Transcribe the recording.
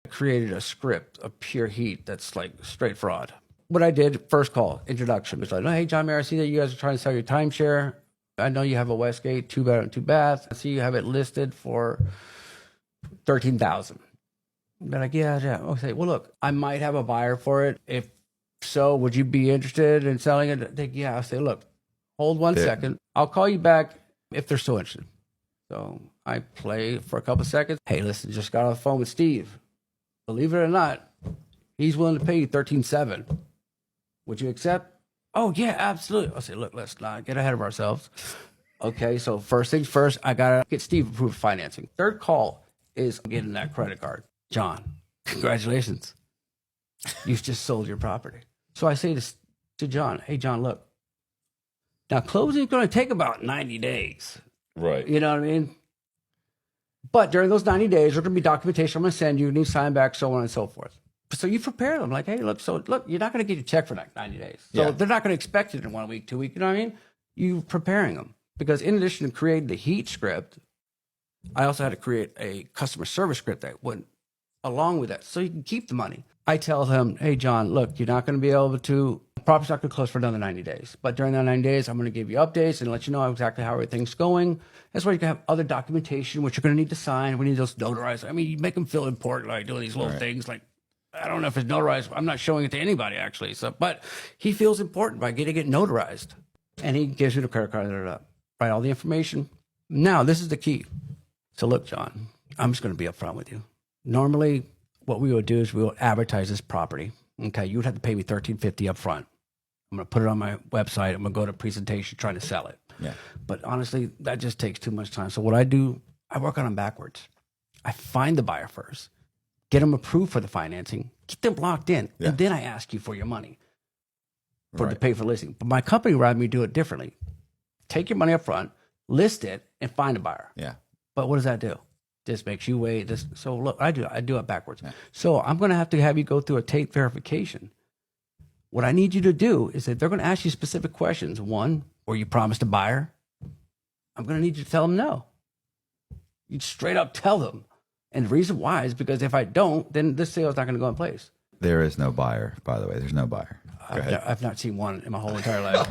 created a script of pure heat that's like straight fraud. What I did, first call, introduction, was like, hey, John Mayer, I see that you guys are trying to sell your timeshare. I know you have a Westgate, 2-bedroom, 2-bath. I see you have it listed for $13,000. They're like, yeah. Okay, well, look, I might have a buyer for it. If so, would you be interested in selling it? They, yeah. I say, look, hold one second. I'll call you back if they're still interested. So I play for a couple of seconds. Hey, listen, just got off the phone with Steve. Believe it or not, he's willing to pay you $13,700. Would you accept? Oh, yeah, absolutely. I say, look, let's not get ahead of ourselves. Okay, so first things first, I got to get Steve approved financing. Third call is getting that credit card. John, congratulations. You've just sold your property. So I say to John, hey, John, look, now closing is going to take about 90 days. Right. You know what I mean? But during those 90 days, there's going to be documentation I'm going to send you, need to sign back, so on and so forth. So you prepare them like, hey, look, you're not going to get your check for like 90 days. So they're not going to expect it in 1 week, 2 weeks. You know what I mean? You preparing them. Because in addition to creating the heat script, I also had to create a customer service script that went along with that so you can keep the money. I tell them, hey, John, look, you're not going to be able to, the property's not going to close for another 90 days. But during that 90 days, I'm going to give you updates and let you know exactly how everything's going. That's why you can have other documentation, which you're going to need to sign. We need those notarized. I mean, you make them feel important, like doing these little things. Like, I don't know if it's notarized. I'm not showing it to anybody, actually. So, but he feels important by getting it notarized. And he gives you the credit card, write all the information. Now, this is the key. So look, John, I'm just going to be upfront with you. Normally, what we would do is we would advertise this property. Okay, you would have to pay me $13.50 up front. I'm going to put it on my website. I'm going to go to presentation trying to sell it. Yeah. But honestly, that just takes too much time. So what I do, I work on them backwards. I find the buyer first, get them approved for the financing, get them locked in, and then I ask you for your money to pay for listing. But my company would rather me do it differently. Take your money up front, list it, and find a buyer. Yeah. But what does that do? This makes you wait. This, so look, I do it backwards. Yeah. So I'm going to have you go through a tape verification. What I need you to do is that they're going to ask you specific questions. One, were you promised a buyer? I'm going to need you to tell them no. You straight up tell them. And the reason why is because if I don't, then this sale is not going to go in place. There is no buyer, by the way. There's no buyer. I've not seen one in my whole entire life.